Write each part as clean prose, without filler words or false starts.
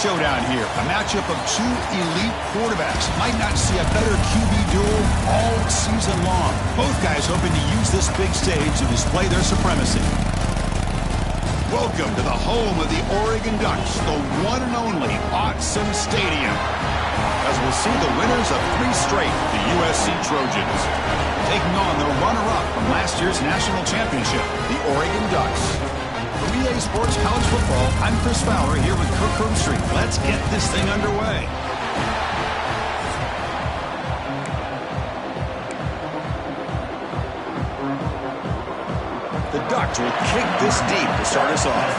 showdown here. A matchup of two elite quarterbacks. Might not see a better QB duel all season long. Both guys hoping to use this big stage to display their supremacy. Welcome to the home of the Oregon Ducks, the one and only Autzen Stadium. As we'll see the winners of 3 straight, the USC Trojans, taking on the runner-up from last year's national championship, the Oregon Ducks. From EA Sports College Football, I'm Chris Fowler here with Kirk Herbstreit. Let's get this thing underway. The Ducks will kick this deep to start us off.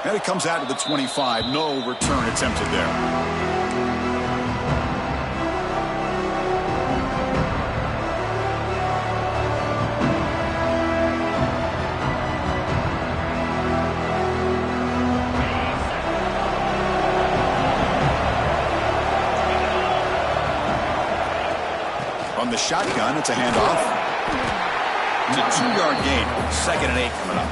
And it comes out to the 25. No return attempted there. From the shotgun, it's a handoff. It's a 2-yard gain. 2nd and 8 coming up.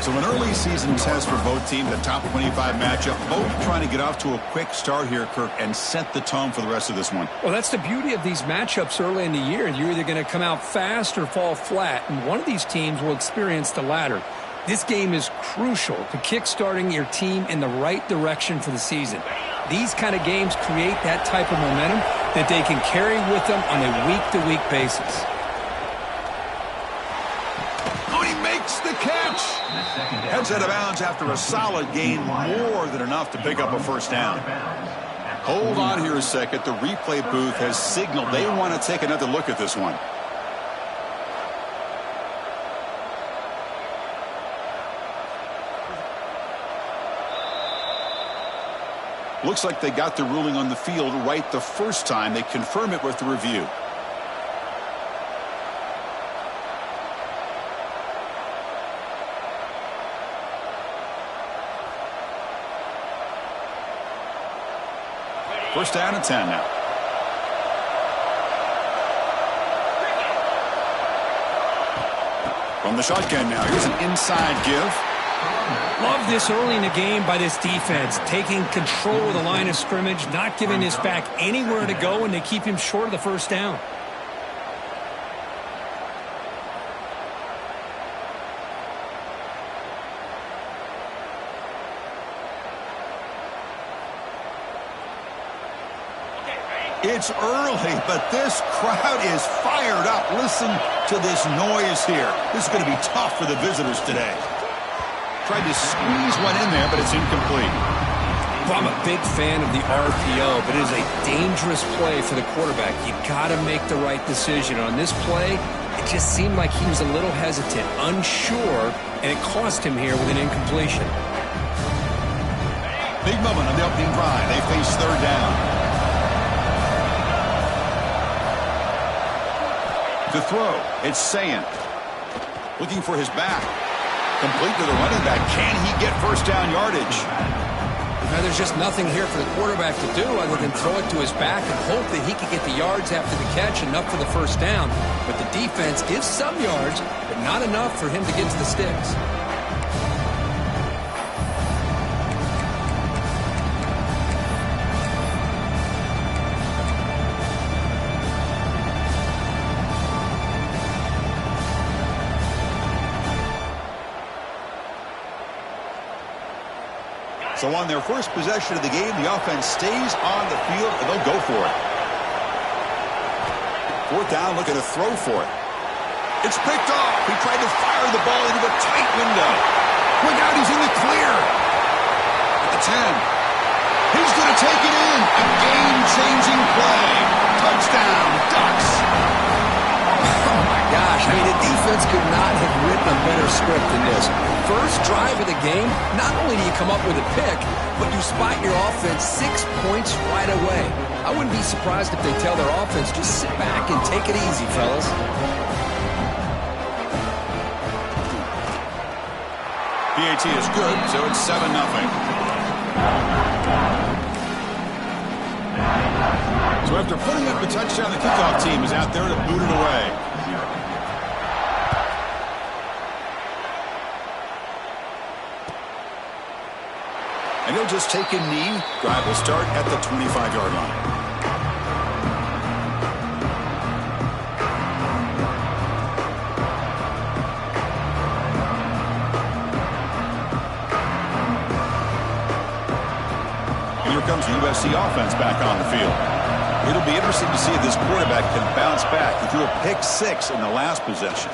So an early season test for both teams, a top 25 matchup. Both trying to get off to a quick start here, Kirk, and set the tone for the rest of this one. Well, that's the beauty of these matchups early in the year. You're either going to come out fast or fall flat, and one of these teams will experience the latter. This game is crucial to kick-starting your team in the right direction for the season. These kind of games create that type of momentum that they can carry with them on a week-to-week basis. Oh, he makes the catch. Heads out of bounds after a solid gain, more than enough to pick up a first down. Hold on here a second. The replay booth has signaled they want to take another look at this one. Looks like they got the ruling on the field right the first time. They confirm it with the review. First down and 10 now. From the shotgun now. Here's an inside give. Love this early in the game by this defense, taking control of the line of scrimmage, not giving his back anywhere to go, and they keep him short of the first down. It's early, but this crowd is fired up. Listen to this noise here. This is going to be tough for the visitors today. Tried to squeeze one in there, but it's incomplete. Well, I'm a big fan of the RPO, but it is a dangerous play for the quarterback. You got to make the right decision. On this play, it just seemed like he was a little hesitant, unsure, and it cost him here with an incompletion. Big moment on the opening drive. They face 3rd down. To throw, it's Sayan. Looking for his back. Complete to the running back. Can he get first down yardage? Now, there's just nothing here for the quarterback to do other than throw it to his back and hope that he can get the yards after the catch, enough for the first down. But the defense gives some yards, but not enough for him to get to the sticks. So on their first possession of the game, the offense stays on the field, and they'll go for it. 4th down, looking to throw for it. It's picked off. He tried to fire the ball into a tight window. Look out, he's in the clear. At the 10. He's going to take it in. A game-changing play. Touchdown, Ducks. Oh, my gosh. I mean, the defense could not have written a better script than this. First drive of the game, not only do you come up with a pick, but you spot your offense 6 points right away. I wouldn't be surprised if they tell their offense, just sit back and take it easy, fellas. PAT is good, so it's 7-0. So after putting up the touchdown, the kickoff team is out there to boot it away. They'll just take a knee. Drive will start at the 25-yard line. Here comes the USC offense back on the field. It'll be interesting to see if this quarterback can bounce back. He threw a pick-6 in the last possession.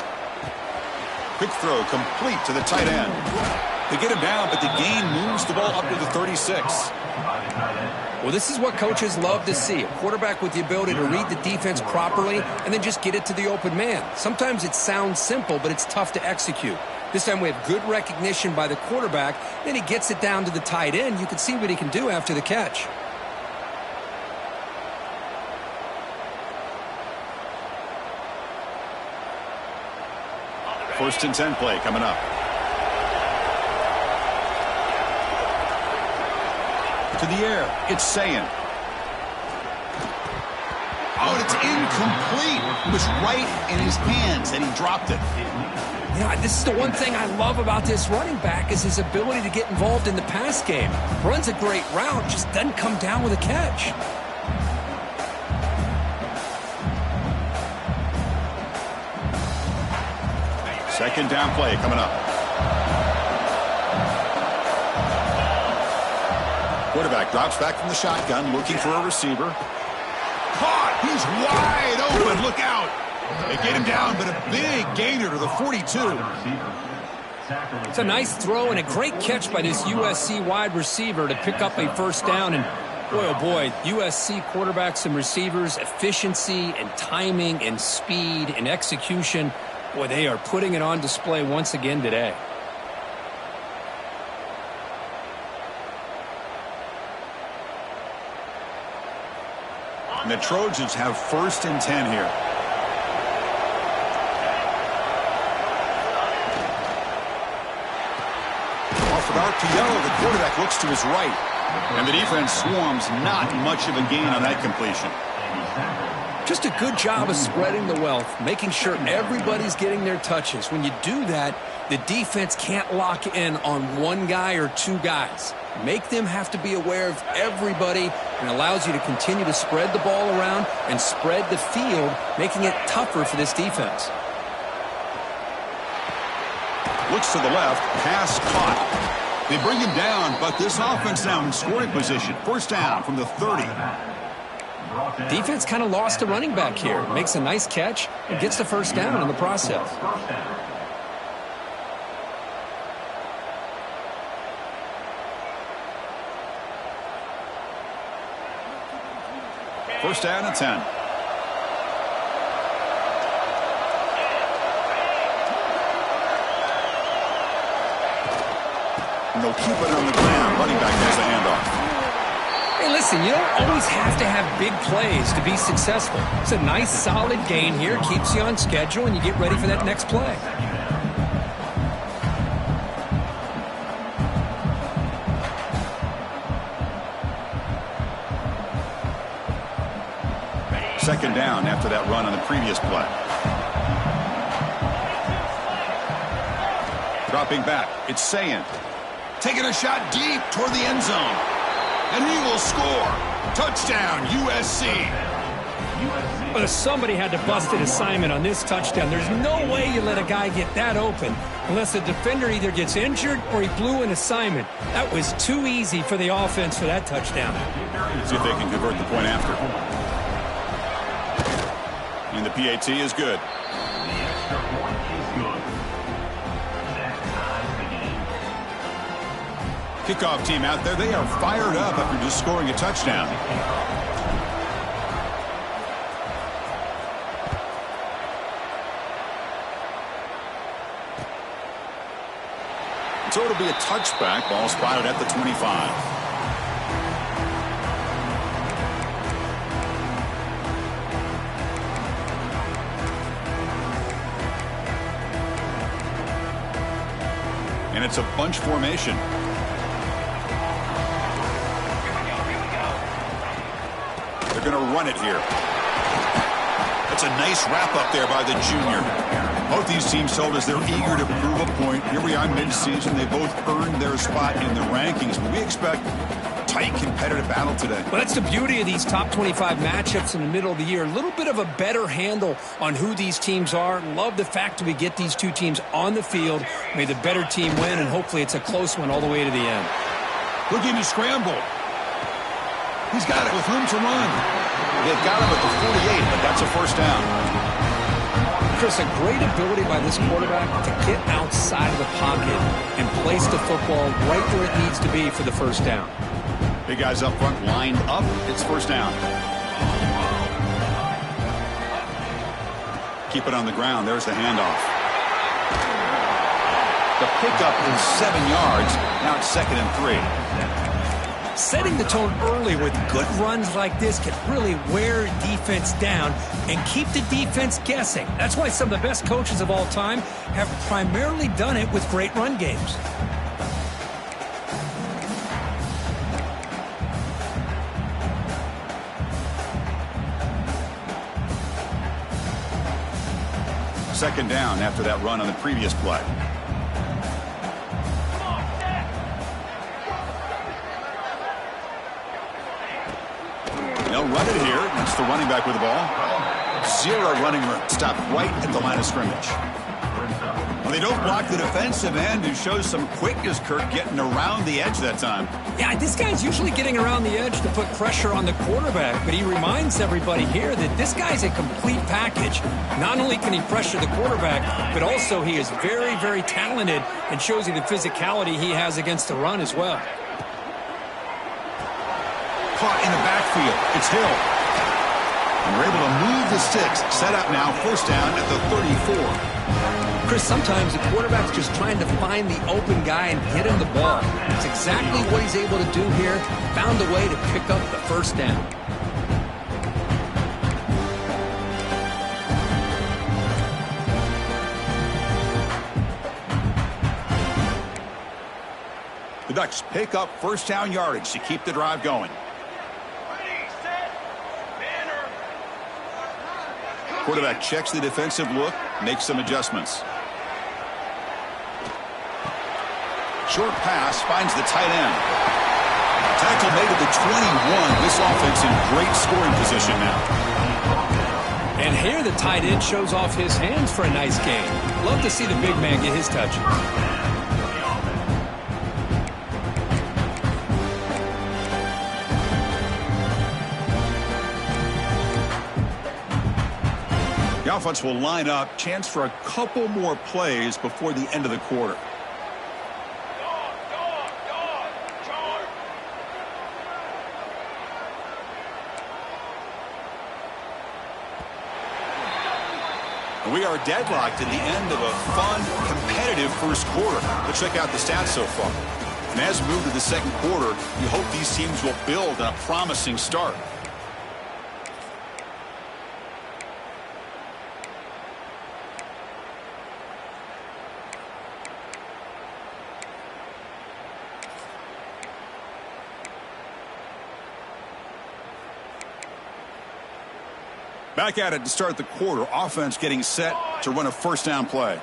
Quick throw complete to the tight end. They get him down, but the gain moves the ball up to the 36. Well, this is what coaches love to see. A quarterback with the ability to read the defense properly and then just get it to the open man. Sometimes it sounds simple, but it's tough to execute. This time we have good recognition by the quarterback. Then he gets it down to the tight end. You can see what he can do after the catch. First and 10 play coming up. To the air, it's Sayin. Oh, and it's incomplete. It was right in his hands, and he dropped it. You know, this is the one thing I love about this running back is his ability to get involved in the pass game. Runs a great route, just doesn't come down with a catch. Second down play coming up. Quarterback drops back from the shotgun, looking for a receiver. Caught! He's wide open. Look out! They get him down, but a big gainer to the 42. It's a nice throw and a great catch by this USC wide receiver to pick up a first down. And boy, oh boy, USC quarterbacks and receivers, efficiency and timing and speed and execution. Boy, they are putting it on display once again today. And the Trojans have first and 10 here. Off of RPO, the quarterback looks to his right. And the defense swarms, not much of a gain on that completion. Just a good job of spreading the wealth, making sure everybody's getting their touches. When you do that, the defense can't lock in on one guy or two guys. Make them have to be aware of everybody, and allows you to continue to spread the ball around and spread the field, making it tougher for this defense. Looks to the left, pass caught. They bring him down, but this offense now in scoring position. First down from the 30. Defense kind of lost a running back here. Makes a nice catch and gets the first down in the process. First down and 10. And they'll keep it on the ground. Running back has the handoff. Hey, listen, you don't always have to have big plays to be successful. It's a nice, solid gain here. Keeps you on schedule, and you get ready for that next play. Second down after that run on the previous play. Dropping back, it's Sayin. Taking a shot deep toward the end zone. And he will score. Touchdown, USC. But somebody had to bust an assignment on this touchdown. There's no way you let a guy get that open unless the defender either gets injured or he blew an assignment. That was too easy for the offense for that touchdown. See if they can convert the point after. And the PAT is good. Kickoff team out there, they are fired up after just scoring a touchdown. So it'll be a touchback. Ball spotted at the 25. And it's a bunch formation. They're going to run it here. That's a nice wrap up there by the junior. Both these teams told us they're eager to prove a point. Here we are mid-season. They both earned their spot in the rankings, but we expect a tight, competitive battle today. Well, that's the beauty of these top 25 matchups in the middle of the year. A little bit of a better handle on who these teams are. Love the fact that we get these two teams on the field. May the better team win, and hopefully it's a close one all the way to the end. Looking to scramble. He's got it with room to run. They've got him at the 48, but that's a first down. Chris, a great ability by this quarterback to get outside of the pocket and place the football right where it needs to be for the first down. Big guys up front lined up. It's first down. Keep it on the ground. There's the handoff. The pickup is 7 yards. Now it's 2nd and 3. Setting the tone early with good runs like this can really wear defense down and keep the defense guessing. That's why some of the best coaches of all time have primarily done it with great run games. Second down after that run on the previous play. They'll run it here. That's the running back with the ball. 0 running room. Stopped right at the line of scrimmage. Well, they don't block the defensive end, who shows some quickness, Kirk, getting around the edge that time. Yeah, this guy's usually getting around the edge to put pressure on the quarterback, but he reminds everybody here that this guy's a complete package. Not only can he pressure the quarterback, but also he is very, very talented and shows you the physicality he has against the run as well. Caught in the backfield. It's Hill. And we're able to move the sticks. Set up now, first down at the 34. Chris, sometimes the quarterback's just trying to find the open guy and hit him the ball. It's exactly what he's able to do here. Found a way to pick up the first down. The Ducks pick up first down yardage to keep the drive going. Quarterback checks the defensive look, makes some adjustments. Short pass finds the tight end. Tackle made at the 21. This offense in great scoring position now. And here the tight end shows off his hands for a nice gain. Love to see the big man get his touches. The offense will line up. Chance for a couple more plays before the end of the quarter. We are deadlocked at the end of a fun, competitive first quarter. Let's check out the stats so far. And as we move to the second quarter, we hope these teams will build on a promising start. Back at it to start the quarter. Offense getting set to run a first down play.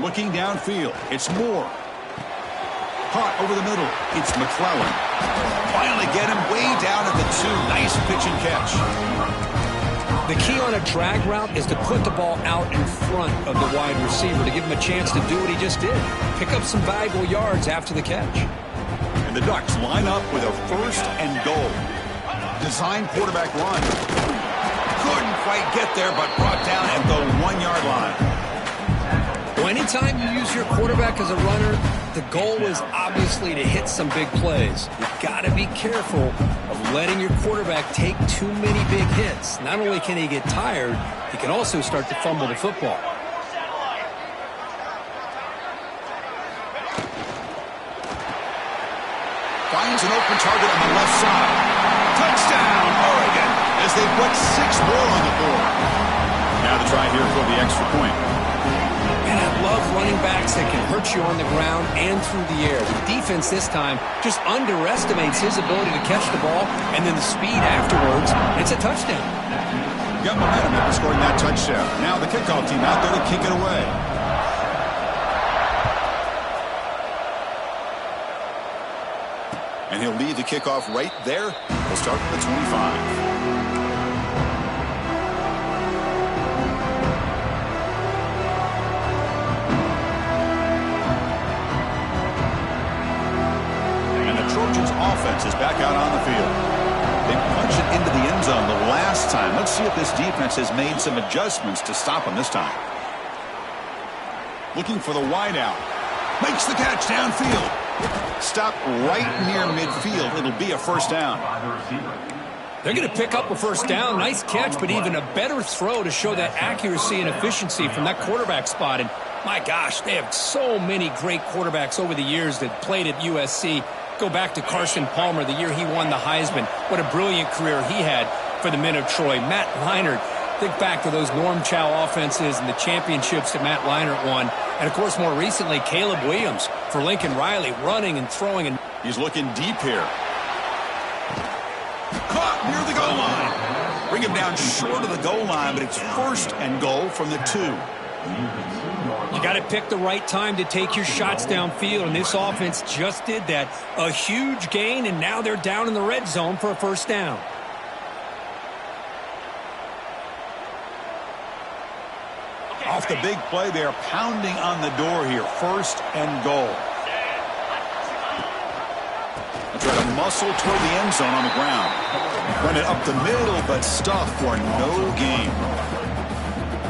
Looking downfield. It's Moore. Caught over the middle. It's McClellan. Finally get him way down at the 2. Nice pitch and catch. The key on a drag route is to put the ball out in front of the wide receiver to give him a chance to do what he just did. Pick up some valuable yards after the catch. And the Ducks line up with a first and goal. Design quarterback run. Couldn't quite get there, but brought down at the 1-yard line. Well, anytime you use your quarterback as a runner, the goal is obviously to hit some big plays. You've got to be careful of letting your quarterback take too many big hits. Not only can he get tired, he can also start to fumble the football. Finds an open target on the left side. Touchdown, Oregon, as they put 6 more on the board. Now the try here for the extra point. And I love running backs that can hurt you on the ground and through the air. The defense this time just underestimates his ability to catch the ball, and then the speed afterwards. It's a touchdown. Got momentum after scoring that touchdown. Now the kickoff team out there to kick it away. And he'll lead the kickoff right there. We'll start with the 25. Trojans offense is back out on the field. They punched it into the end zone the last time. Let's see if this defense has made some adjustments to stop them this time. Looking for the wideout. Makes the catch downfield. Stop right near midfield. It'll be a first down. They're going to pick up a first down. Nice catch, but even a better throw to show that accuracy and efficiency from that quarterback spot. And my gosh, they have so many great quarterbacks over the years that played at USC. Go back to Carson Palmer, the year he won the Heisman. What a brilliant career he had for the men of Troy. Matt Leinart, think back to those Norm Chow offenses and the championships that Matt Leinart won. And, of course, more recently, Caleb Williams for Lincoln Riley, running and throwing. And he's looking deep here. Caught near the goal line. Bring him down short of the goal line, but it's first and goal from the 2. You got to pick the right time to take your shots downfield, and this offense just did that. A huge gain, and now they're down in the red zone for a first down. Off the big play, they are pounding on the door here. First and goal. They try to muscle toward the end zone on the ground. Run it up the middle, but stuffed for no gain.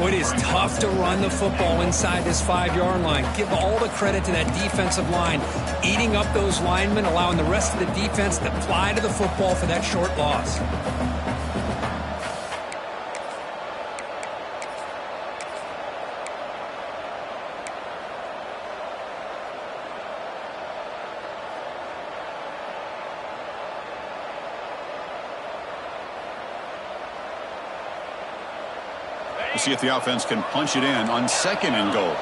It is tough to run the football inside this 5-yard line. Give all the credit to that defensive line, eating up those linemen, allowing the rest of the defense to fly to the football for that short loss. We'll see if the offense can punch it in on second and goal.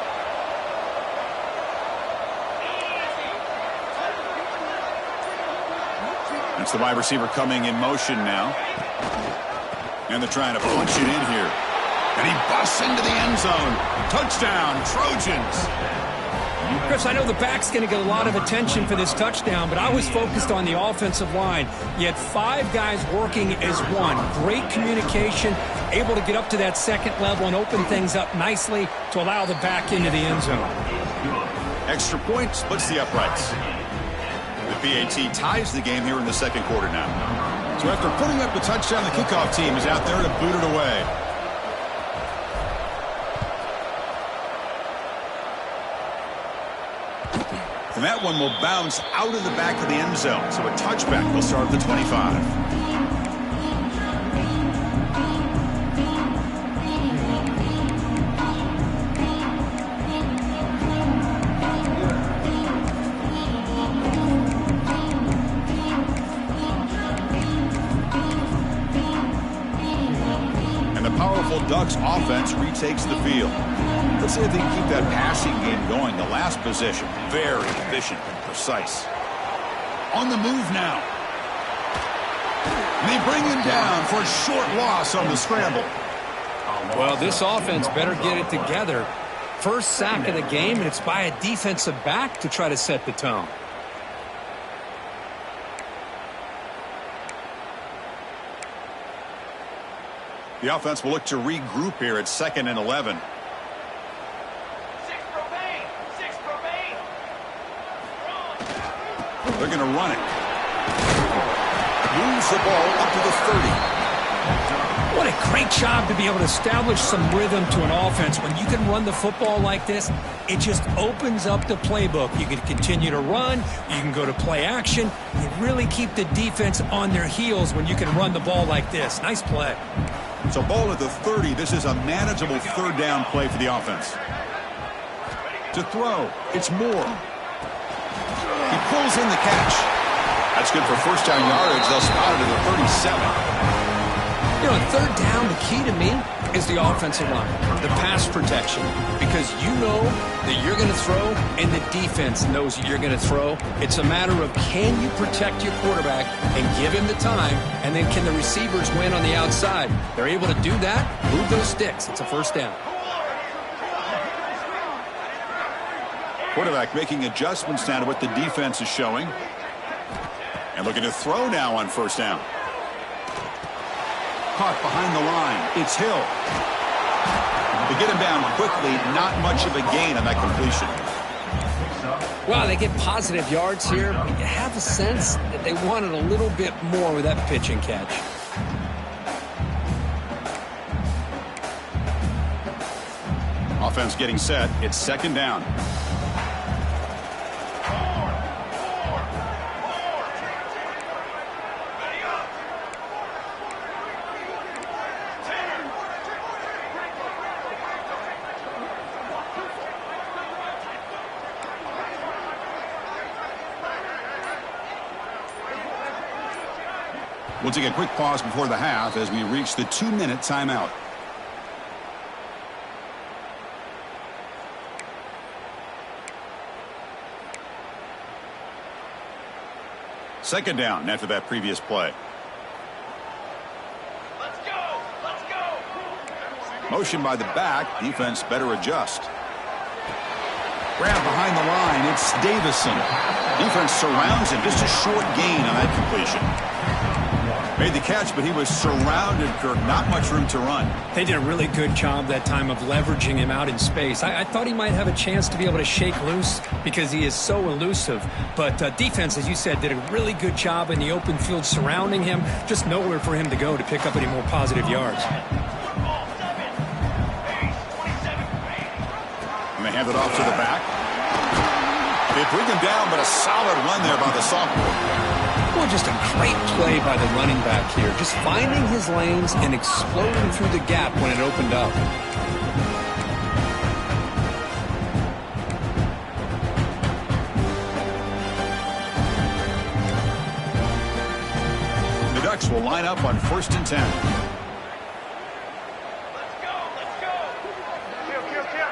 That's the wide receiver coming in motion now. And they're trying to punch it in here. And he busts into the end zone. Touchdown, Trojans. Chris, I know the back's going to get a lot of attention for this touchdown, but I was focused on the offensive line. You had 5 guys working as one. Great communication, able to get up to that second level and open things up nicely to allow the back into the end zone. Extra point splits the uprights. The PAT ties the game here in the second quarter now. So after putting up the touchdown, the kickoff team is out there to boot it away. And that one will bounce out of the back of the end zone. So a touchback will start at the 25. Ducks offense retakes the field. Let's see if they can keep that passing game going. The last possession, very efficient and precise. On the move now. And they bring him down for a short loss on the scramble. Well, this offense better get it together. First sack of the game, and it's by a defensive back to try to set the tone. The offense will look to regroup here at 2nd and 11. 6 remain. 6 remain. They're going to run it. Moves the ball up to the 30. What a great job to be able to establish some rhythm to an offense. When you can run the football like this, it just opens up the playbook. You can continue to run. You can go to play action. You really keep the defense on their heels when you can run the ball like this. Nice play. So ball at the 30. This is a manageable third down play for the offense. To throw, it's Moore. He pulls in the catch. That's good for first down yardage. They'll spot it at the 37. You know, on third down, the key to me is the offensive line, the pass protection, because you know that you're going to throw and the defense knows that you're going to throw. It's a matter of can you protect your quarterback and give him the time, and then can the receivers win on the outside? They're able to do that, move those sticks. It's a first down. Quarterback making adjustments now to what the defense is showing. And looking to throw now on first down. Caught behind the line. It's Hill. They get him down quickly. Not much of a gain on that completion. Well, they get positive yards here, but you have a sense that they wanted a little bit more with that pitch and catch. Offense getting set. It's second down. We'll take a quick pause before the half as we reach the 2-minute timeout. Second down after that previous play. Let's go! Let's go! Motion by the back. Defense better adjust. Grab behind the line. It's Davison. Defense surrounds him. Just a short gain on that completion. Made the catch, but he was surrounded, Kirk. Not much room to run. They did a really good job that time of leveraging him out in space. I thought he might have a chance to be able to shake loose because he is so elusive. But defense, as you said, did a really good job in the open field surrounding him. Just nowhere for him to go to pick up any more positive yards. And they hand it off to the back. They bring him down, but a solid run there by the sophomore. Well, just a great play by the running back here. Just finding his lanes and exploding through the gap when it opened up. The Ducks will line up on 1st and 10. Let's go! Let's go! Kill!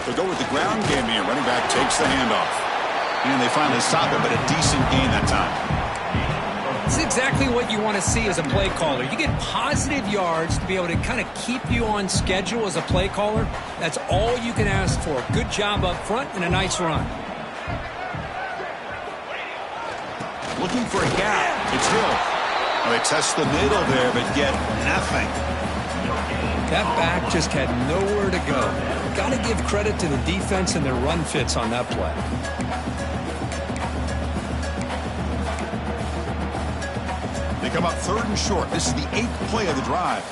They'll go with the ground game here. Running back takes the handoff. And they finally stop it, but a decent gain that time. It's exactly what you want to see as a play caller. You get positive yards to be able to kind of keep you on schedule as a play caller. That's all you can ask for. Good job up front and a nice run. Looking for a gap. It's Hill. Well, they test the middle there, but get nothing. That back just had nowhere to go. Got to give credit to the defense and their run fits on that play. They come up 3rd and short. This is the 8th play of the drive.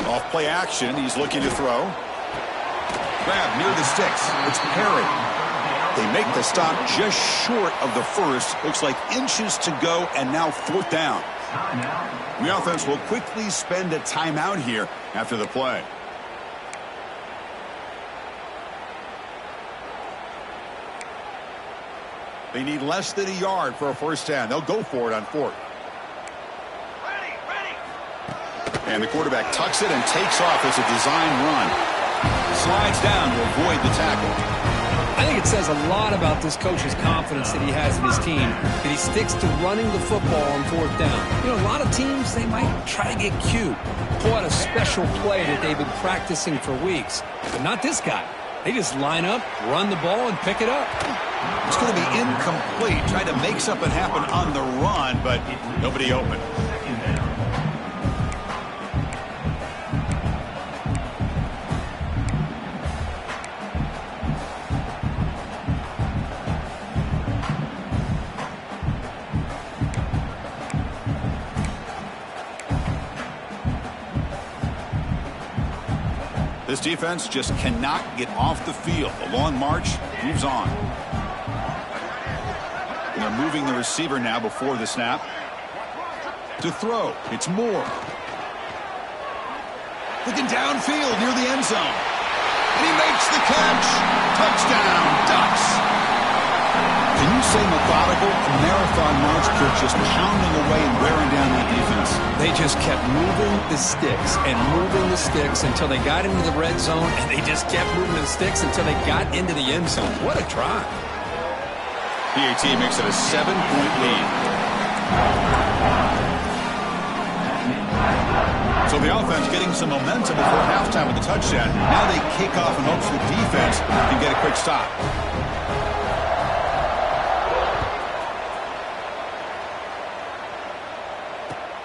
Off play action. He's looking to throw. Grab near the sticks. It's Perry. They make the stop just short of the first. Looks like inches to go, and now 4th down. The offense will quickly spend a timeout here after the play. They need less than a yard for a first down. They'll go for it on 4th. Ready! And the quarterback tucks it and takes off as a design run. Slides down to avoid the tackle. I think it says a lot about this coach's confidence that he has in his team, that he sticks to running the football on 4th down. You know, a lot of teams, they might try to get cute, pull out a special play that they've been practicing for weeks. But not this guy. They just line up, run the ball, and pick it up. It's going to be incomplete. Trying to make something happen on the run, but nobody open. This defense just cannot get off the field. The long march moves on. And they're moving the receiver now before the snap. To throw, it's Moore. Looking downfield near the end zone. And he makes the catch. Touchdown, Ducks. Can you say methodical? A marathon march could just pounding away and wearing down that defense. They just kept moving the sticks and moving the sticks until they got into the red zone, and they just kept moving the sticks until they got into the end zone. What a drive. PAT makes it a 7-point lead. So the offense getting some momentum before halftime with the touchdown. Now they kick off in hopes the defense can get a quick stop.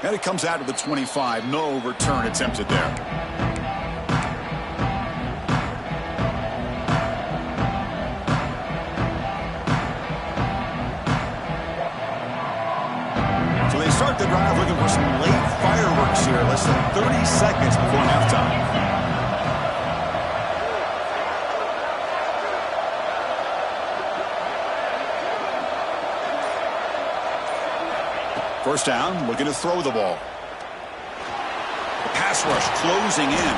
And it comes out to the 25. No return attempted there. So they start the drive looking for some late fireworks here. Less than 30 seconds before halftime. First down, looking to throw the ball. The pass rush closing in.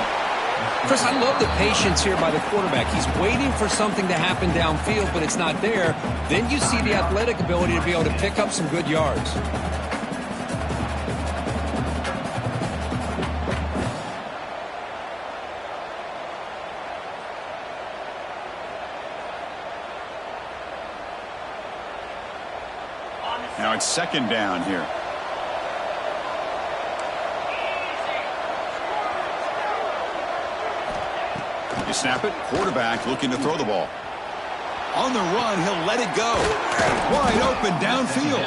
Chris, I love the patience here by the quarterback. He's waiting for something to happen downfield, but it's not there. Then you see the athletic ability to be able to pick up some good yards. Now it's second down here. You snap it, quarterback looking to throw the ball. On the run, he'll let it go. Wide open downfield.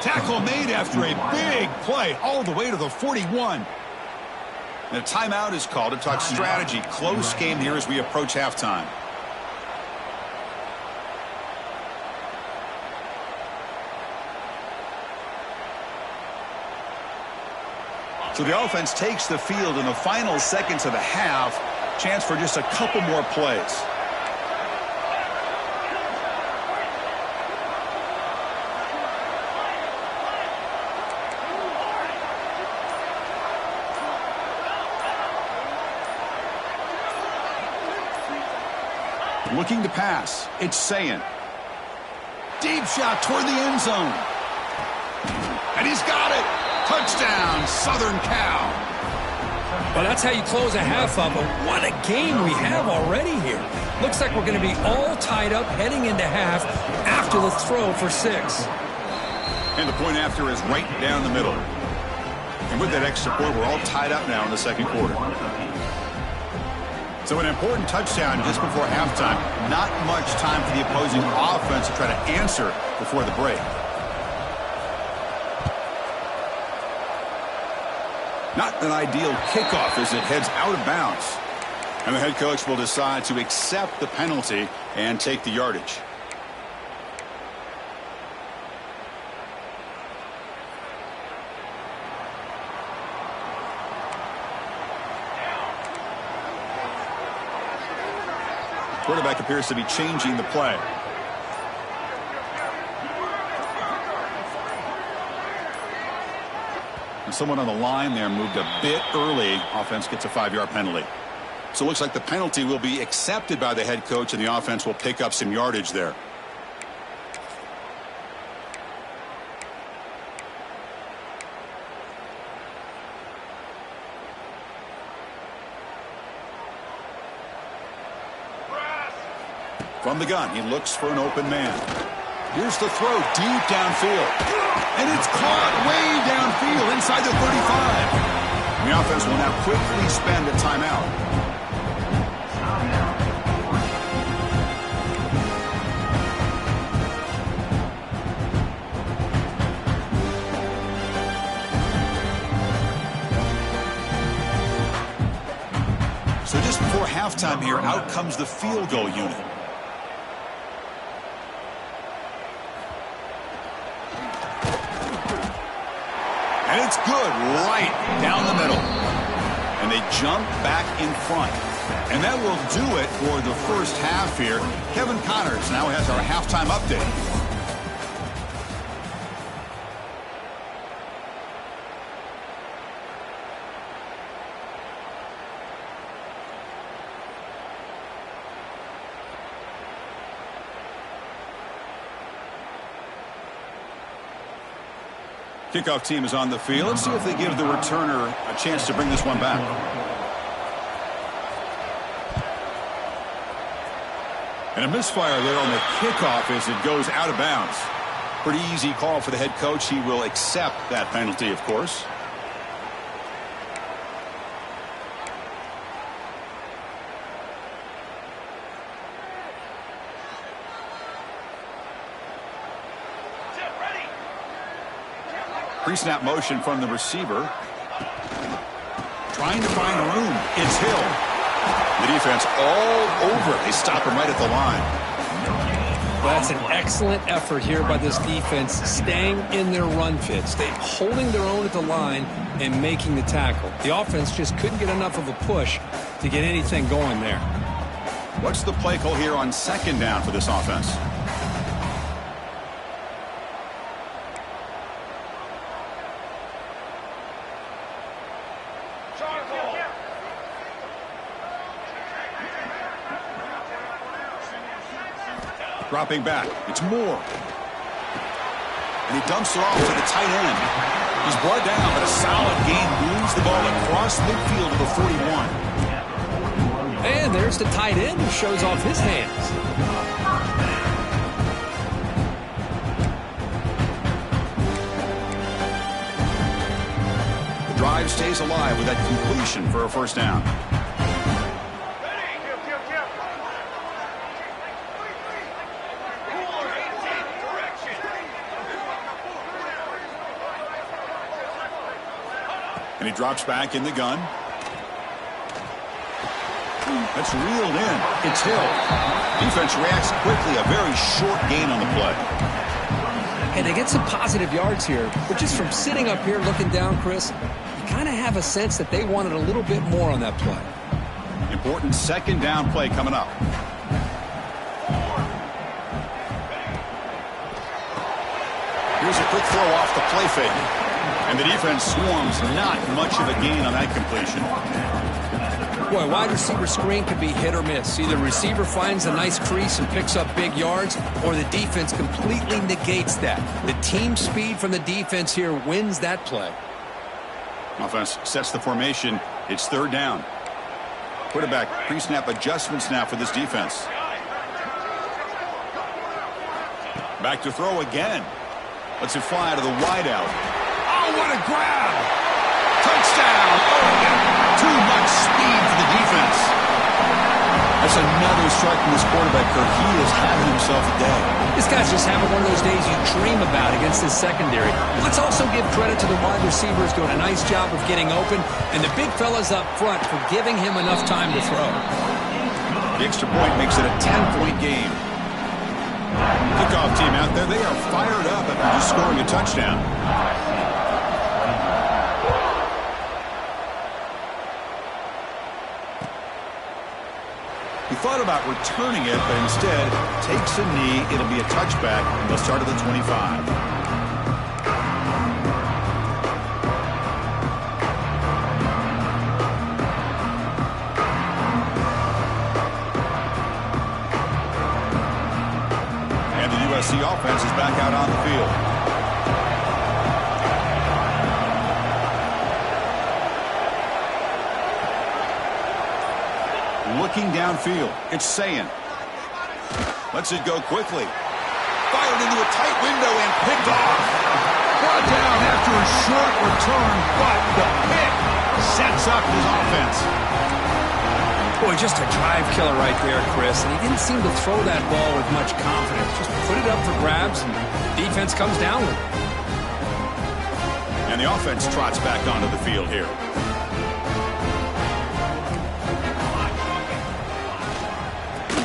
Tackle made after a big play all the way to the 41. And a timeout is called to talk strategy. Close game here as we approach halftime. So the offense takes the field in the final seconds of the half. Chance for just a couple more plays. Looking to pass. It's Sayin. Deep shot toward the end zone. And he's got it. Touchdown, Southern Cal. Well, that's how you close a half up, but what a game we have already here. Looks like we're going to be all tied up heading into half after the throw for 6. And the point after is right down the middle. And with that extra point, we're all tied up now in the second quarter. So an important touchdown just before halftime. Not much time for the opposing offense to try to answer before the break. Not an ideal kickoff as it heads out of bounds. And the head coach will decide to accept the penalty and take the yardage. Quarterback appears to be changing the play. And someone on the line there moved a bit early. Offense gets a 5-yard penalty. So it looks like the penalty will be accepted by the head coach, and the offense will pick up some yardage there. From the gun, he looks for an open man. Here's the throw deep downfield. And it's caught way downfield inside the 35. The offense will now quickly spend a timeout. So just before halftime here, out comes the field goal unit. And it's good right down the middle. And they jump back in front. And that will do it for the first half here. Kevin Connors now has our halftime update. Kickoff team is on the field. Let's see if they give the returner a chance to bring this one back. And a misfire there on the kickoff as it goes out of bounds. Pretty easy call for the head coach. He will accept that penalty, of course. Pre-snap motion from the receiver. Trying to find room. It's Hill. The defense all over it. They stop him right at the line. Well, that's an excellent effort here by this defense, staying in their run fits. They're holding their own at the line and making the tackle. The offense just couldn't get enough of a push to get anything going there. What's the play call here on second down for this offense? Dropping back. It's Moore. And he dumps it off to the tight end. He's brought down, but a solid gain moves the ball across midfield to the 41. And there's the tight end who shows off his hands. The drive stays alive with that completion for a first down. And he drops back in the gun. That's reeled in. It's Hill. Defense reacts quickly. A very short gain on the play. And they get some positive yards here. But just from sitting up here looking down, Chris, you kind of have a sense that they wanted a little bit more on that play. Important second down play coming up. Here's a quick throw off the play fake. And the defense swarms, not much of a gain on that completion. Boy, wide receiver screen can be hit or miss. Either receiver finds a nice crease and picks up big yards, or the defense completely negates that. The team speed from the defense here wins that play. Offense sets the formation. It's third down. Quarterback pre-snap adjustments now for this defense. Back to throw again. Lets it fly to the wideout. Oh, what a grab! Touchdown, Oregon! Too much speed for the defense. That's another strike from this quarterback, Kirk. He is having himself a day. This guy's just having one of those days you dream about against his secondary. Let's also give credit to the wide receivers doing a nice job of getting open, and the big fellas up front for giving him enough time to throw. The extra point makes it a 10-point game. Kickoff team out there, they are fired up after just scoring a touchdown. He thought about returning it, but instead takes a knee. It'll be a touchback, and they'll start at the 25. And the USC offense is back out on the field. Looking downfield, it's Sayin. Lets it go quickly. Fired into a tight window and picked off. Brought down after a short return, but the pick sets up his offense. Boy, just a drive killer right there, Chris. And he didn't seem to throw that ball with much confidence. Just put it up for grabs, and defense comes down with it. And the offense trots back onto the field here.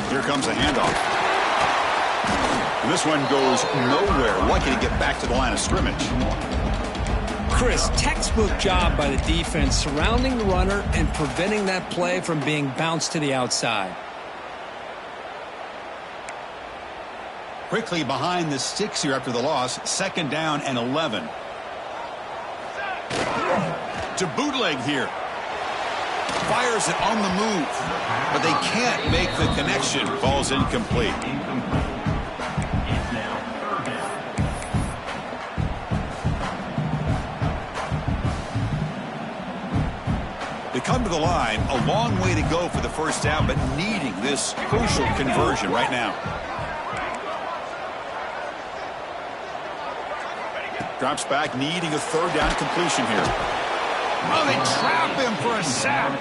Here comes a handoff. And this one goes nowhere. Lucky to get back to the line of scrimmage. Chris, textbook job by the defense surrounding the runner and preventing that play from being bounced to the outside. Quickly behind the sticks here after the loss. Second down and 11. To bootleg here. Fires it on the move, but they can't make the connection. Ball's incomplete. come to the line. A long way to go for the first down, but needing this crucial conversion right now. Drops back, needing a third down completion here. Oh, they trap him for a sack.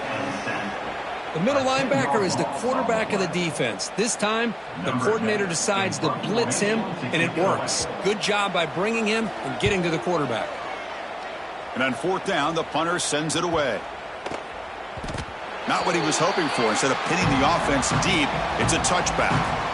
The middle linebacker is the quarterback of the defense. This time, the coordinator decides to blitz him, and it works. Good job by bringing him and getting to the quarterback. And on fourth down, the punter sends it away. Not what he was hoping for. Instead of pinning the offense deep, it's a touchback.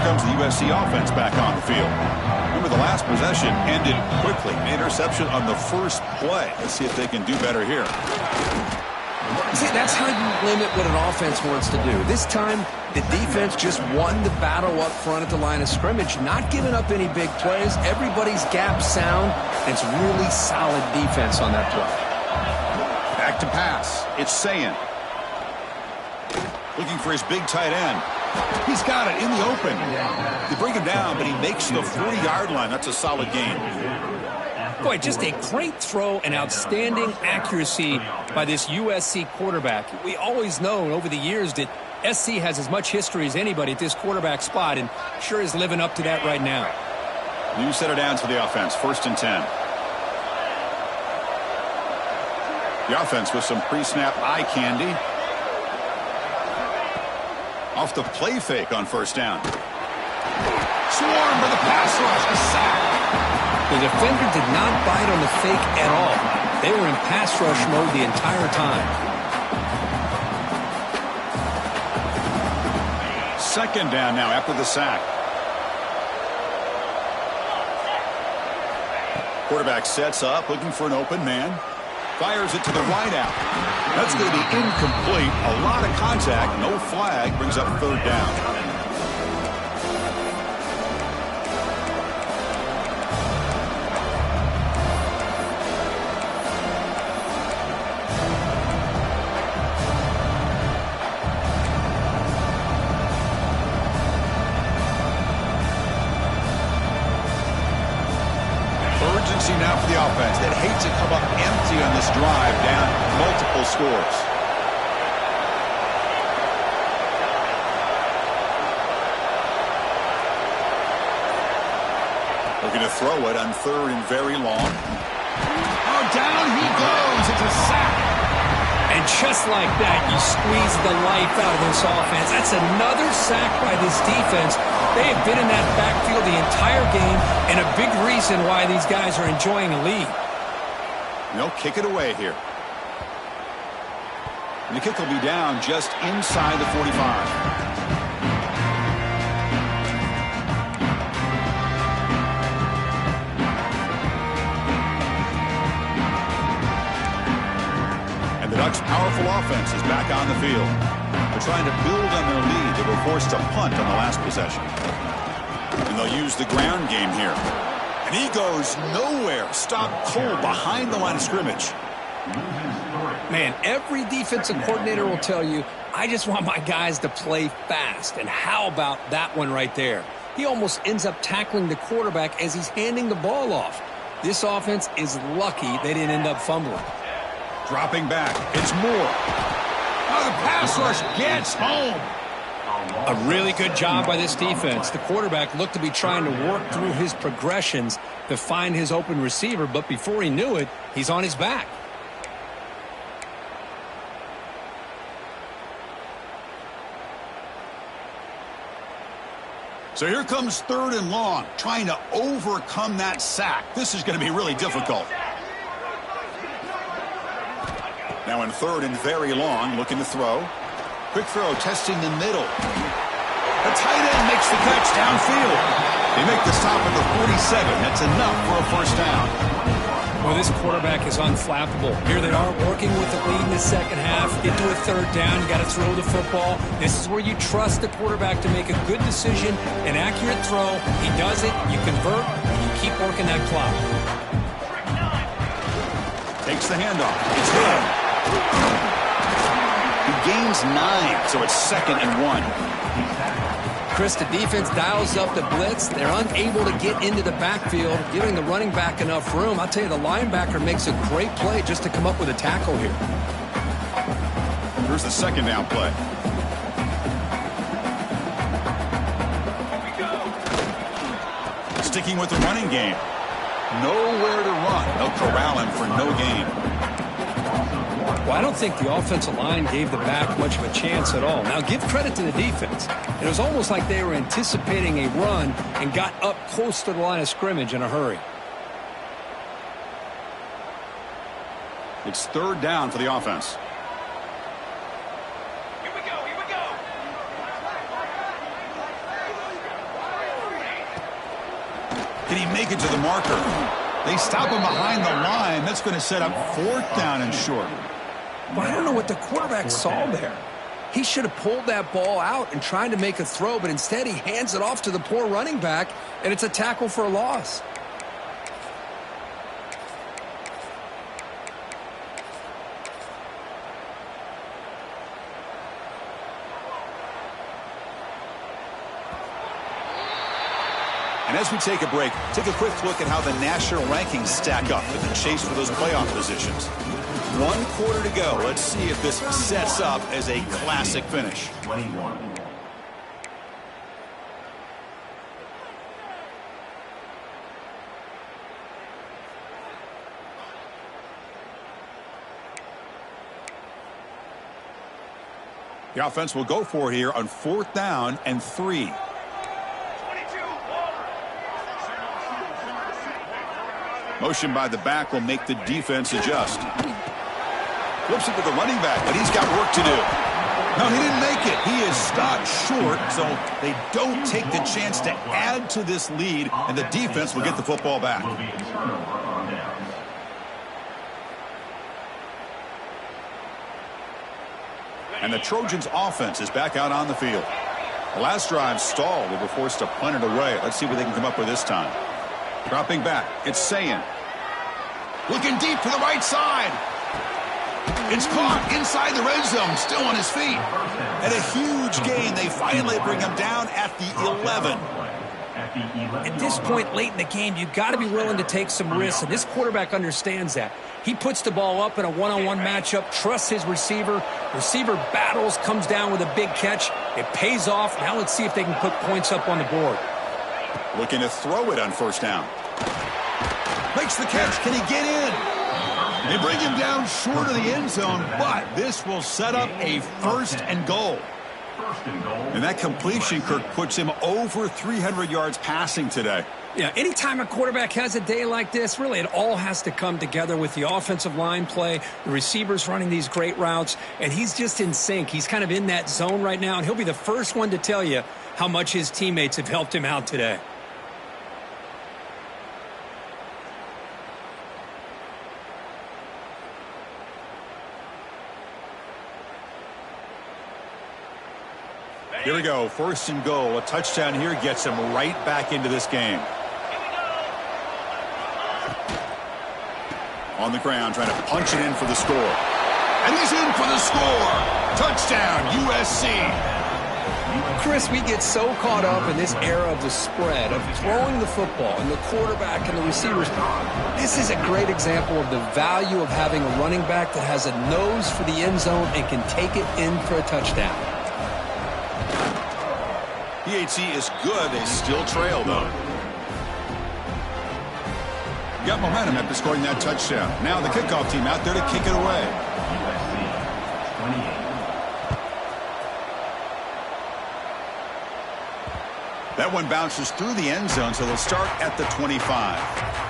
Comes the USC offense back on the field. Remember, the last possession ended quickly. Interception on the first play. Let's see if they can do better here. See, that's how you limit what an offense wants to do. This time, the defense just won the battle up front at the line of scrimmage, not giving up any big plays. Everybody's gap sound, and it's really solid defense on that play. Back to pass. It's Sayin. Looking for his big tight end. He's got it in the open. They bring him down, but he makes the 40-yard line. That's a solid gain. Boy, just a great throw and outstanding accuracy by this USC quarterback. We always know over the years that SC has as much history as anybody at this quarterback spot, and sure is living up to that right now. New set of downs for the offense. 1st and 10. The offense with some pre-snap eye candy. Off the play fake on first down. Swarm for the pass rush. A sack. The defender did not bite on the fake at all. They were in pass rush mode the entire time. 2nd down now after the sack. Quarterback sets up, looking for an open man. Fires it to the right out. That's going to be incomplete. A lot of contact. No flag. Brings up 3rd down. Urgency now for the offense. They'd hate to come up empty on this drive, down multiple scores. Looking to throw it on 3rd and very long. Oh, down he goes. It's a sack. And just like that, you squeeze the life out of this offense. That's another sack by this defense. They have been in that backfield the entire game, and a big reason why these guys are enjoying a lead. They'll kick it away here. And the kick will be down just inside the 45. The Ducks' powerful offense is back on the field. They're trying to build on their lead. They were forced to punt on the last possession. And they'll use the ground game here. And he goes nowhere. Stopped cold behind the line of scrimmage. Man, every defensive coordinator will tell you, I just want my guys to play fast. And how about that one right there? He almost ends up tackling the quarterback as he's handing the ball off. This offense is lucky they didn't end up fumbling. Dropping back. It's Moore. Oh, the pass rush gets home. A really good job by this defense. The quarterback looked to be trying to work through his progressions to find his open receiver, but before he knew it, he's on his back. So here comes 3rd and long, trying to overcome that sack. This is going to be really difficult. Now in 3rd and very long, looking to throw. Quick throw, testing the middle. The tight end makes the catch downfield. They make the stop at the 47. That's enough for a first down. Well, this quarterback is unflappable. Here they are working with the lead in the second half. Get to a 3rd down. You got to throw the football. This is where you trust the quarterback to make a good decision, an accurate throw. He does it. You convert. And you keep working that clock. Takes the handoff. It's him. He gains 9, so it's 2nd and 1. Chris, the defense dials up the blitz. They're unable to get into the backfield, giving the running back enough room. I'll tell you, the linebacker makes a great play just to come up with a tackle here. Here's the 2nd down play. Sticking with the running game. Nowhere to run. They'll corral him for no gain. Well, I don't think the offensive line gave the back much of a chance at all. Now, give credit to the defense. It was almost like they were anticipating a run and got up close to the line of scrimmage in a hurry. It's 3rd down for the offense. Here we go, here we go. Can he make it to the marker? They stop him behind the line. That's going to set up 4th down and short. But I don't know what the quarterback saw there. He should have pulled that ball out and tried to make a throw, but instead he hands it off to the poor running back, and it's a tackle for a loss. And as we take a break, take a quick look at how the national rankings stack up in the chase for those playoff positions. 1 quarter to go. Let's see if this sets up as a classic finish. 21. The offense will go for it here on 4th down and 3. Motion by the back will make the defense adjust. Flips it to the running back, but he's got work to do. No, he didn't make it. He is stopped short, so they don't take the chance to add to this lead, and the defense will get the football back. And the Trojans' offense is back out on the field. The last drive stalled. They were forced to punt it away. Let's see what they can come up with this time. Dropping back, it's Sayin. Looking deep to the right side. It's caught inside the red zone, still on his feet. And a huge gain. They finally bring him down at the 11. At this point late in the game, you've got to be willing to take some risks, and this quarterback understands that. He puts the ball up in a one-on-one matchup, trusts his receiver. Receiver battles, comes down with a big catch. It pays off. Now let's see if they can put points up on the board. Looking to throw it on 1st down. Makes the catch. Can he get in? They bring him down short of the end zone, but this will set up a 1st and goal. And that completion, Kirk, puts him over 300 yards passing today. Yeah, anytime a quarterback has a day like this, really it all has to come together with the offensive line play, the receivers running these great routes, and he's just in sync. He's kind of in that zone right now, and he'll be the first one to tell you how much his teammates have helped him out today. Here we go, 1st and goal. A touchdown here gets him right back into this game. On the ground, trying to punch it in for the score. And he's in for the score. Touchdown, USC. Chris, we get so caught up in this era of the spread, of throwing the football, and the quarterback and the receivers. This is a great example of the value of having a running back that has a nose for the end zone and can take it in for a touchdown. PHC is good. They still trail, though. Got momentum after scoring that touchdown. Now the kickoff team out there to kick it away. That one bounces through the end zone, so they'll start at the 25.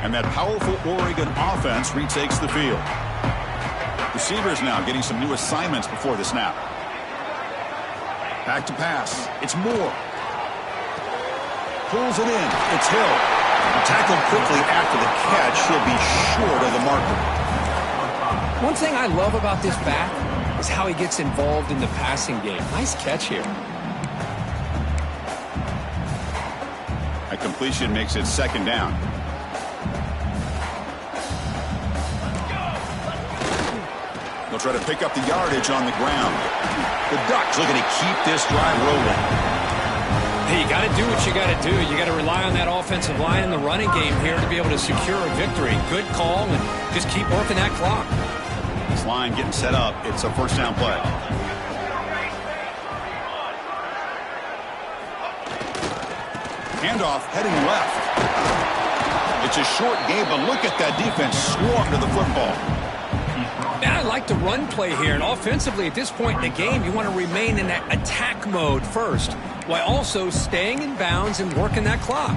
And that powerful Oregon offense retakes the field. Receivers now getting some new assignments before the snap. Back to pass. It's Moore. Pulls it in. It's Hill. Tackled quickly after the catch. He'll be short of the marker. One thing I love about this back is how he gets involved in the passing game. Nice catch here. A completion makes it second down. They'll try to pick up the yardage on the ground. The Ducks looking to keep this drive rolling. Hey, you got to do what you got to do. You got to rely on that offensive line in the running game here to be able to secure a victory. Good call, and just keep working that clock. This line getting set up. It's a first down play. Handoff heading left. It's a short game, but look at that defense swarm to the football. And I like the run play here. And offensively, at this point in the game, you want to remain in that attack mode first, while also staying in bounds and working that clock.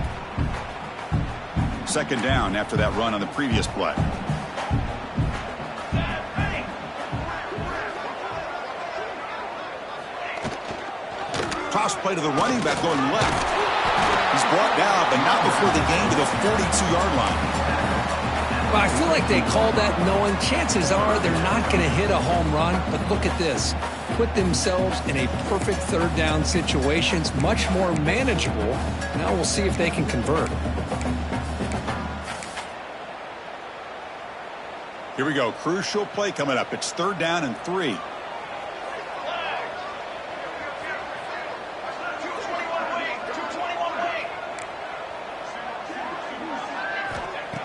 Second down after that run on the previous play. Toss play to the running back going left. He's brought down, but not before the gain to the 42-yard line. Well, I feel like they called that knowing chances are they're not going to hit a home run. But look at this. Put themselves in a perfect third down situation. It's much more manageable. Now we'll see if they can convert. Here we go. Crucial play coming up. It's third down and 3.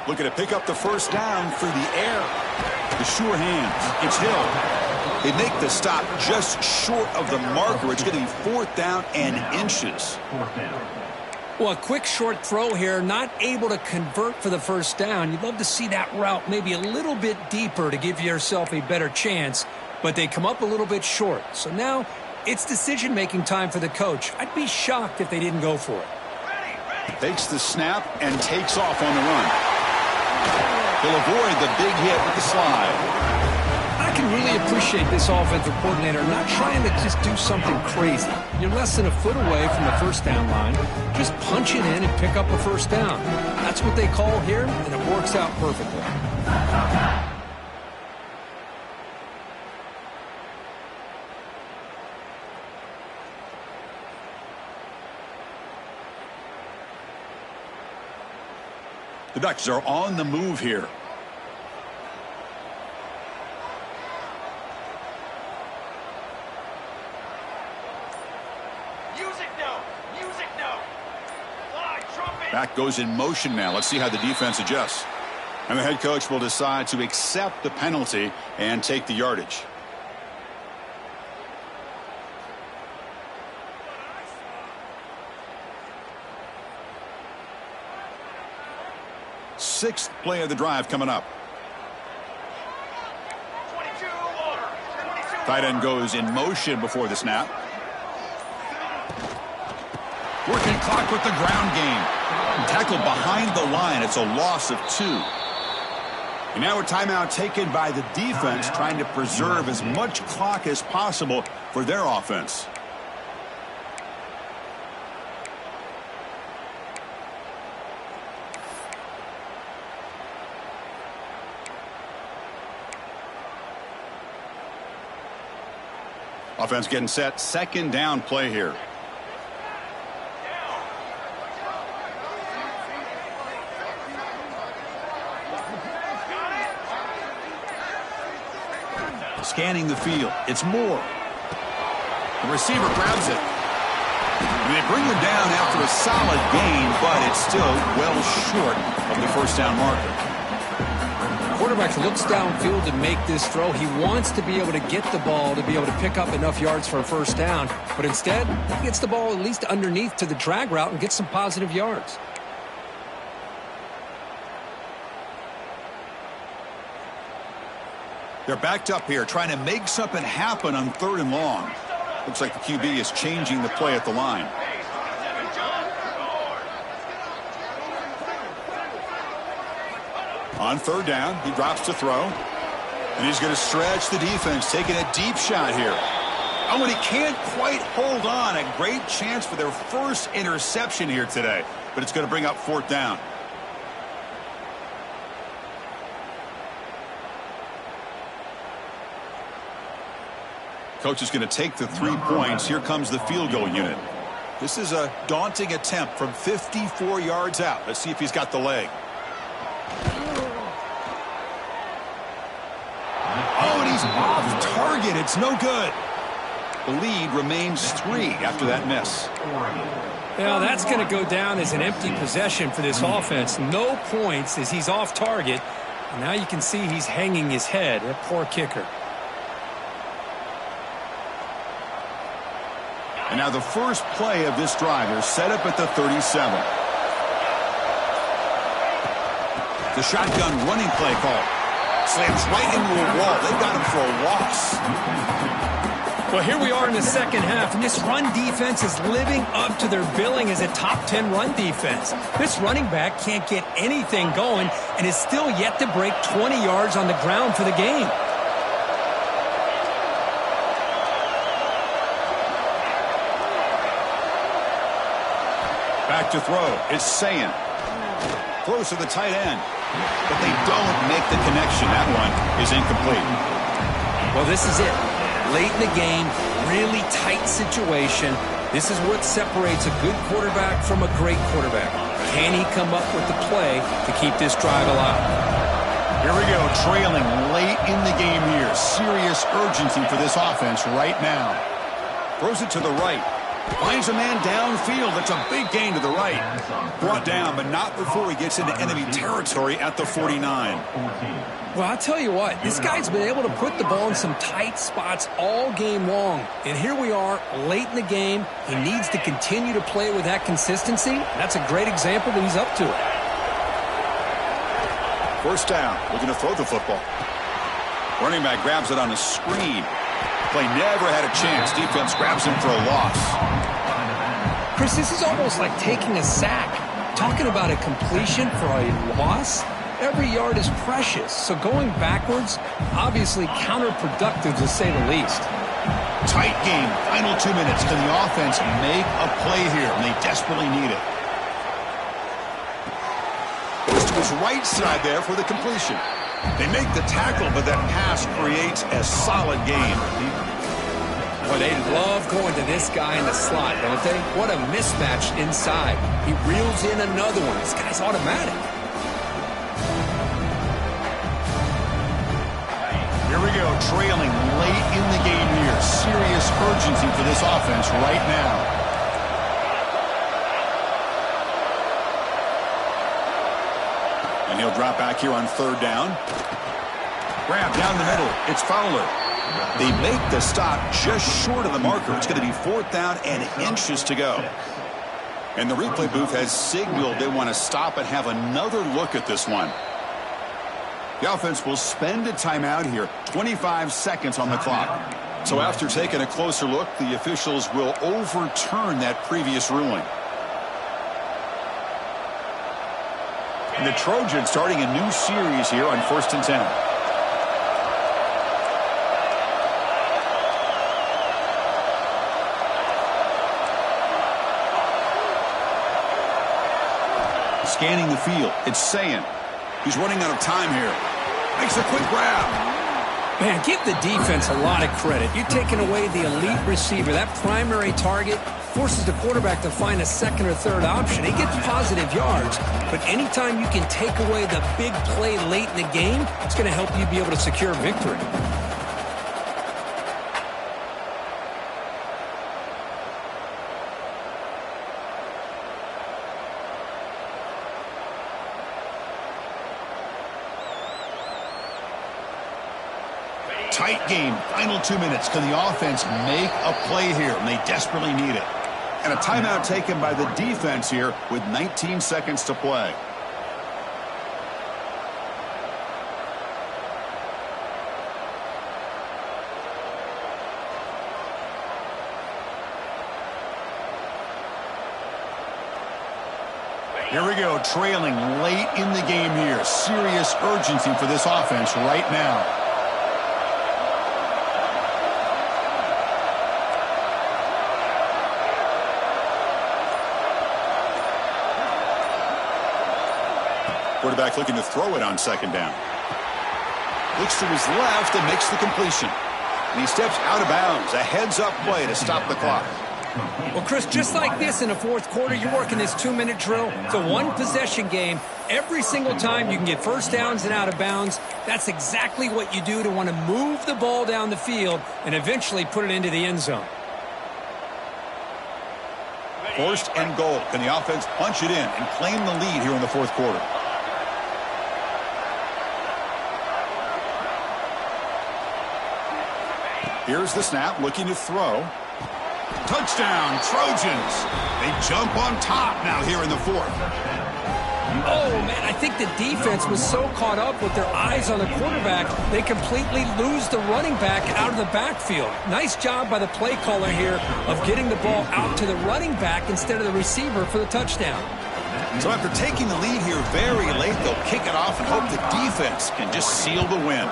Looking to pick up the first down through the air. The sure hands. It's Hill. They make the stop just short of the marker. It's going to be fourth down and inches. Well, a quick short throw here, not able to convert for the first down. You'd love to see that route maybe a little bit deeper to give yourself a better chance, but they come up a little bit short. So now it's decision-making time for the coach. I'd be shocked if they didn't go for it. Takes the snap and takes off on the run. He'll avoid the big hit with the slide. I can really appreciate this offensive coordinator not trying to just do something crazy. You're less than a foot away from the first down line. Just punch it in and pick up a first down. That's what they call here, and it works out perfectly. The Ducks are on the move here. Back goes in motion now. Let's see how the defense adjusts. And the head coach will decide to accept the penalty and take the yardage. Sixth play of the drive coming up. Tight end goes in motion before the snap. Working clock with the ground game. Tackled behind the line. It's a loss of 2. And now a timeout taken by the defense, trying to preserve as much clock as possible for their offense. Offense getting set. Second down play here. Scanning the field. It's Moore. The receiver grabs it. And they bring him down after a solid gain, but it's still well short of the first down marker. Quarterback looks downfield to make this throw. He wants to be able to get the ball to be able to pick up enough yards for a first down. But instead, he gets the ball at least underneath to the drag route and gets some positive yards. They're backed up here, trying to make something happen on third and long. Looks like the QB is changing the play at the line. On third down, he drops to throw. And he's going to stretch the defense, taking a deep shot here. Oh, and he can't quite hold on. A great chance for their first interception here today. But it's going to bring up fourth down. Coach is going to take the 3 points. Here comes the field goal unit. This is a daunting attempt from 54 yards out. Let's see if he's got the leg. Oh, and he's off target. It's no good. The lead remains 3 after that miss. Well, that's going to go down as an empty possession for this offense. No points as he's off target. And now you can see he's hanging his head. A poor kicker. And now the first play of this drive is set up at the 37. The shotgun running play call. Slams right into a wall. They got him for a loss. Well, here we are in the second half, and this run defense is living up to their billing as a top 10 run defense. This running back can't get anything going and is still yet to break 20 yards on the ground for the game. Back to throw. It's Sayin. Throws to the tight end. But they don't make the connection. That one is incomplete. Well, this is it. Late in the game, really tight situation. This is what separates a good quarterback from a great quarterback. Can he come up with the play to keep this drive alive? Here we go, trailing late in the game here. Serious urgency for this offense right now. Throws it to the right. Finds a man downfield. That's a big gain to the right. Brought down, but not before he gets into enemy territory at the 49. Well, I'll tell you what, this guy's been able to put the ball in some tight spots all game long. And here we are, late in the game. He needs to continue to play with that consistency. That's a great example that he's up to it. First down, looking to throw the football. Running back grabs it on a screen. Play never had a chance. Defense grabs him for a loss. Chris, this is almost like taking a sack. Talking about a completion for a loss? Every yard is precious, so going backwards, obviously counterproductive to say the least. Tight game, final 2 minutes. Can the offense make a play here? And they desperately need it. Goes to his right side there for the completion. They make the tackle, but that pass creates a solid gain. Well, they love going to this guy in the slot, don't they? What a mismatch inside. He reels in another one. This guy's automatic. Here we go, trailing late in the game here. Serious urgency for this offense right now. And he'll drop back here on third down. Grab down the middle. It's Fowler. They make the stop just short of the marker. It's going to be 4th down and inches to go. And the replay booth has signaled they want to stop and have another look at this one. The offense will spend a timeout here. 25 seconds on the clock. So after taking a closer look, the officials will overturn that previous ruling. And the Trojans starting a new series here on 1st and 10. Scanning the field. It's Sayin. He's running out of time here. Makes a quick grab. Man, give the defense a lot of credit. You're taking away the elite receiver. That primary target forces the quarterback to find a second or third option. He gets positive yards, but anytime you can take away the big play late in the game, it's going to help you be able to secure victory. Tight game, final 2 minutes. Can the offense make a play here? And they desperately need it. And a timeout taken by the defense here with 19 seconds to play. Here we go, trailing late in the game here. Serious urgency for this offense right now. Quarterback looking to throw it on 2nd down. Looks to his left and makes the completion. And he steps out of bounds. A heads-up play to stop the clock. Well, Chris, just like this in the fourth quarter, you're working this 2-minute drill. It's a one-possession game. Every single time you can get first downs and out of bounds. That's exactly what you do to want to move the ball down the field and eventually put it into the end zone. First and goal. Can the offense punch it in and claim the lead here in the fourth quarter? Here's the snap, looking to throw. Touchdown, Trojans. They jump on top now here in the fourth. Oh, man, I think the defense was so caught up with their eyes on the quarterback, they completely lose the running back out of the backfield. Nice job by the play caller here of getting the ball out to the running back instead of the receiver for the touchdown. So after taking the lead here very late, they'll kick it off and hope the defense can just seal the win.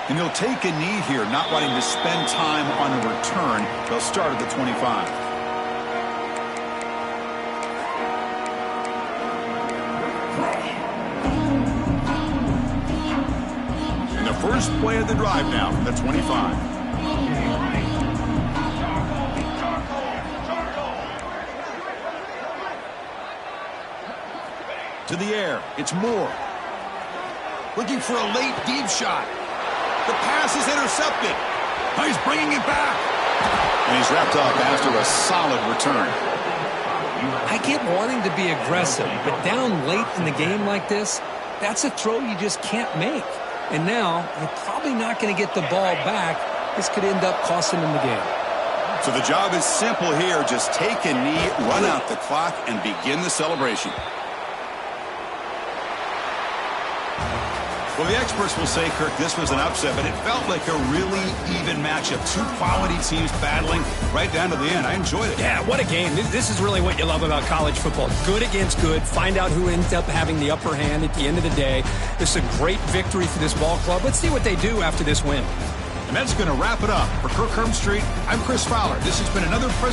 And they'll take a knee here, not wanting to spend time on a return. They'll start at the 25. And the first play of the drive now from the 25. To the air, it's Moore. Looking for a late deep shot. The pass is intercepted. Oh, he's bringing it back. And he's wrapped up after a solid return. I get wanting to be aggressive, but down late in the game like this, that's a throw you just can't make. And now, you're probably not going to get the ball back. This could end up costing them the game. So the job is simple here. Just take a knee, run out the clock, and begin the celebration. Well, the experts will say, Kirk, this was an upset, but it felt like a really even matchup. Two quality teams battling right down to the end. I enjoyed it. Yeah, what a game. This is really what you love about college football. Good against good. Find out who ends up having the upper hand at the end of the day. This is a great victory for this ball club. Let's see what they do after this win. And that's going to wrap it up. For Kirk Herbstreit, I'm Chris Fowler. This has been another presentation.